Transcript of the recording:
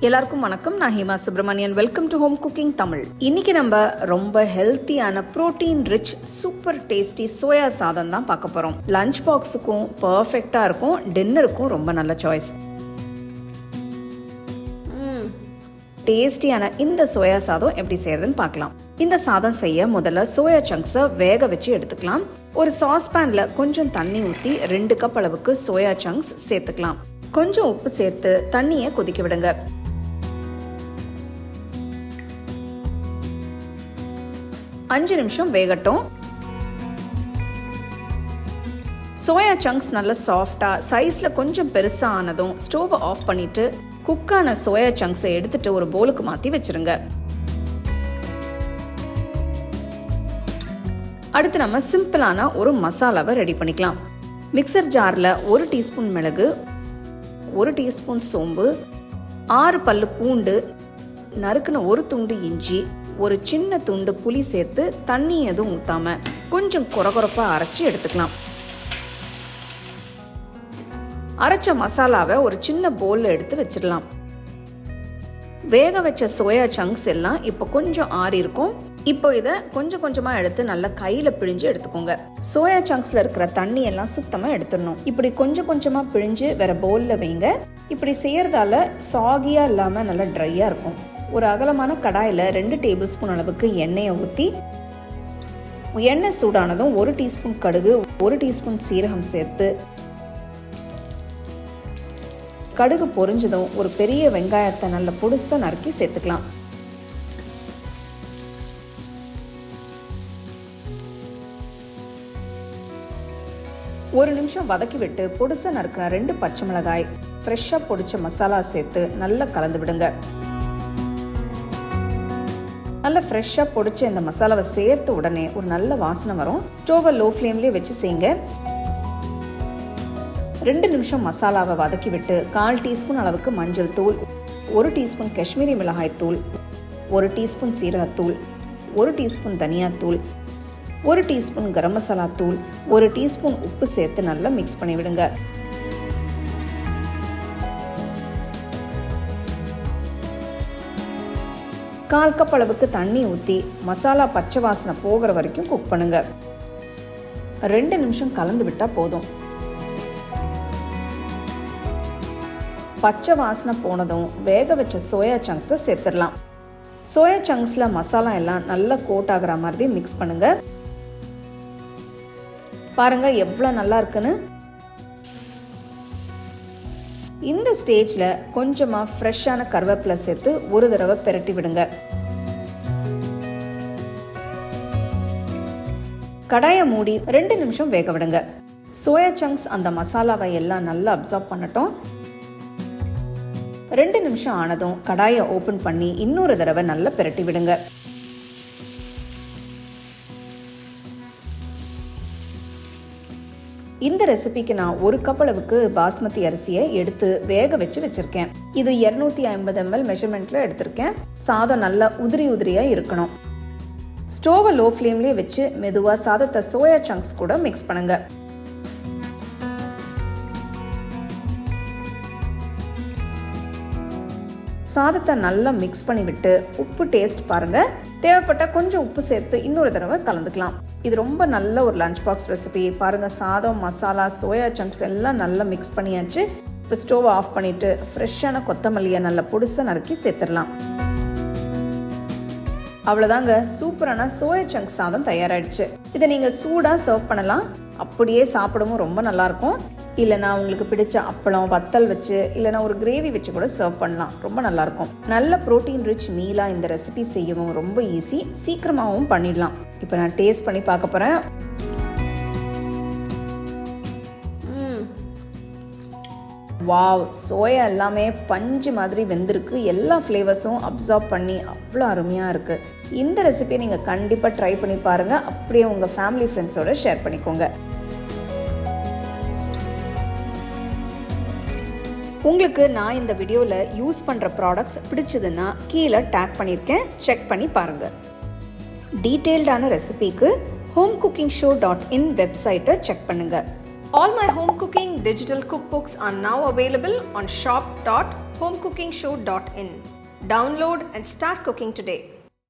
எல்லாருக்கும் வணக்கம். நான் Hema Subramanian. Welcome to home cooking Tamil. இன்னைக்கு நம்ம ரொம்ப ஹெல்த்தியான protein rich super tasty soya சாதம் தான் பார்க்க போறோம். லஞ்ச் பாக்ஸுக்கும் பர்ஃபெக்டா இருக்கும், டின்னருக்கும் ரொம்ப நல்ல சாய்ஸ். டேஸ்டியான இந்த சோயா சாதம் எப்படி செய்யறதுன்னு பார்க்கலாம். இந்த சாதம் செய்ய முதல்ல சோயா சங்க்ஸை வேக வச்சு எடுத்துக்கலாம். ஒரு சாஸ்பேன்ல கொஞ்சம் தண்ணி ஊற்றி 2 கப் அளவுக்கு சோயா சங்க்ஸ் சேர்த்துக்கலாம். கொஞ்சம் உப்பு சேர்த்து தண்ணியை கொதிக்க விடுங்க. அஞ்சு நிமிஷம் வேகட்டும். சோயா சங்க்ஸ் நல்ல சாஃப்டா சைஸ்ல கொஞ்சம் பெருசா ஆனதும் ஸ்டோவை ஆஃப் பண்ணிட்டு குக்கான சோயா சங்க்ஸை எடுத்துட்டு ஒரு பவுலுக்கு மாத்தி வச்சிருங்க. அடுத்து நம்ம சிம்பிளான ஒரு மசாலாவை ரெடி பண்ணிக்கலாம். மிக்சர் ஜார்ல 1 டீஸ்பூன் மிளகு, 1 டீஸ்பூன் சோம்பு, 6 பல்லு பூண்டு, நறுக்குன 1 துண்டு இஞ்சி, ஒரு சின்ன துண்டு புளி சேர்த்து தண்ணி எதுவும் ஊத்தாம கொஞ்சம் கொரகொரப்பா அரைச்சி எடுத்துக்கலாம். அரைச்ச மசாலாவை ஒரு சின்ன பவுல்ல எடுத்து வச்சிடலாம். வேக வச்ச சோயா சங்க்ஸ் எல்லாம் இப்போ கொஞ்சம் ஆறி இருக்கும். இப்போ இதை கொஞ்சம் கொஞ்சமா எடுத்து நல்லா கையில பிழிஞ்சு எடுத்துக்கோங்க. சோயா சங்க்ஸ்ல இருக்கிற தண்ணி எல்லாம் சுத்தமா எடுத்துடணும். இப்படி கொஞ்சம் கொஞ்சமா பிழிஞ்சு வேற பவுல்ல வைங்க. இப்படி செய்யறதால சாகியா இல்லாம நல்லா ட்ரையா இருக்கும். ஒரு அகலமான கடாயில 2 டேபிள் ஸ்பூன் அளவுக்கு எண்ணெயை ஊற்றி, எண்ணெய் சூடானதும் 1 டீஸ்பூன் கடுகு, 1 டீஸ்பூன் சீரகம் சேர்த்து, கடுகு பொரிஞ்சதும் ஒரு பெரிய வெங்காயத்தை நல்ல பொடிசா நறுக்கி சேர்த்துக்கலாம். ஒரு நிமிஷம் வதக்கி விட்டு பொடிசா நறுக்கிற 2 பச்சை மிளகாய், ஃப்ரெஷ்ஷா பொடிச்ச மசாலா சேர்த்து நல்லா கலந்து விடுங்க. நல்லா ஃப்ரெஷ்ஷா பொடிச்ச இந்த மசாலாவை சேர்த்து உடனே ஒரு நல்ல வாசனை வரும். ஸ்டோவை லோ ஃப்ளேம்லேயே வச்சு செய்யுங்க. 2 நிமிஷம் மசாலாவை வதக்கி விட்டு 1/4 டீஸ்பூன் அளவுக்கு மஞ்சள் தூள், 1 டீஸ்பூன் காஷ்மீரி மிளகாய் தூள், 1 டீஸ்பூன் சீரகத்தூள், 1 டீஸ்பூன் தனியாத்தூள், 1 டீஸ்பூன் கரம் மசாலா தூள், 1 டீஸ்பூன் உப்பு சேர்த்து நல்லா மிக்ஸ் பண்ணி விடுங்க. கால் கப் அளவுக்கு தண்ணி ஊற்றி மசாலா பச்சை வாசனை போகிற வரைக்கும் குக் பண்ணுங்க. 2 நிமிஷம் கலந்து விட்டா போதும். பச்சை வாசனை போனதும் வேக வச்ச சோயா சங்க்ஸை சேர்த்துடலாம். சோயா சங்க்ஸ்ல மசாலா எல்லாம் நல்லா கோட் ஆகிற மாதிரி மிக்ஸ் பண்ணுங்க. பாருங்க எவ்வளோ நல்லா இருக்குன்னு. இந்த ஸ்டேஜ்ல கொஞ்சமா ஃப்ரெஷ்ஷான கருவேப்பிலை சேர்த்து ஒரு தடவை பெரட்டி விடுங்க. கடாயை மூடி 2 நிமிஷம் வேக விடுங்க. சோயா சங்க்ஸ் அந்த மசாலாவை எல்லாம் நல்லா அப்சார்ப் பண்ணட்டும். 2 நிமிஷம் ஆனதும் கடாயை ஓபன் பண்ணி இன்னொரு தடவை நல்லா பெரட்டி விடுங்க. இந்த ரெசிபிக்கு நான் 1 கப் அளவுக்கு பாஸ்மதி அரிசியை எடுத்து வேக வச்சு வச்சிருக்கேன். இது 250 ml மெஷர்மெண்ட்ல எடுத்திருக்கேன். சாதம் நல்லா உதிரி உதிரியா இருக்கணும். ஸ்டோவை லோ ஃப்ளேம்லேயே வச்சு மெதுவா சாதத்தை சோயா சங்க்ஸ் கூட மிக்ஸ் பண்ணுங்க. சாதத்தை நல்லா மிக்ஸ் பண்ணி விட்டு உப்பு டேஸ்ட் பாருங்க. தேவைப்பட்ட கொஞ்சம் உப்பு சேர்த்து இன்னொரு தடவை கலந்துக்கலாம். இது ரொம்ப நல்ல ஒரு லஞ்ச் பாக்ஸ் ரெசிபி. பாருங்க சாதம், மசாலா, சோயா சங்க்ஸ் எல்லாம் நல்லா மிக்ஸ் பண்ணியாச்சு. இப்போ ஸ்டோவை ஆஃப் பண்ணிட்டு ஃப்ரெஷ்ஷான கொத்தமல்லியை நல்லா பொடிசா நறுக்கி சேர்த்துடலாம். அவ்வளோதாங்க, சூப்பரான சோயா சங்க்ஸ் சாதம் தயாராகிடுச்சு. இதை நீங்கள் சூடாக சர்வ் பண்ணலாம். அப்படியே சாப்பிடவும் ரொம்ப நல்லாயிருக்கும். இல்லைனா உங்களுக்கு பிடிச்ச அப்பளம், வத்தல் வச்சு இல்லைனா ஒரு கிரேவி வச்சு கூட சர்வ் பண்ணலாம். ரொம்ப நல்லாயிருக்கும். நல்ல ப்ரோட்டீன் ரிச் மீலாக இந்த ரெசிபி செய்யவும் ரொம்ப ஈஸி, சீக்கிரமாகவும் பண்ணிடலாம். இப்போ நான் டேஸ்ட் பண்ணி பார்க்க போகிறேன். வாவ், சோயா எல்லாமே பஞ்சு மாதிரி வெந்திருக்கு. எல்லா ஃப்ளேவர்ஸும் அப்சார்ப் பண்ணி அவ்வளோ அருமையாக இருக்குது. இந்த ரெசிபியை நீங்கள் கண்டிப்பாக ட்ரை பண்ணி பாருங்கள். அப்படியே உங்கள் ஃபேமிலி ஃப்ரெண்ட்ஸோட ஷேர் பண்ணிக்கோங்க. உங்களுக்கு நான் இந்த வீடியோவில் யூஸ் பண்ணுற ப்ராடக்ட்ஸ் பிடிச்சதுன்னா கீழே டேக் பண்ணியிருக்கேன், செக் பண்ணி பாருங்கள். டீட்டெயில்டான ரெசிபிக்கு homecookingshow.in வெப்சைட்டை செக் பண்ணுங்கள். All my home cooking digital cookbooks are now available on shop.homecookingshow.in. Download and start cooking today.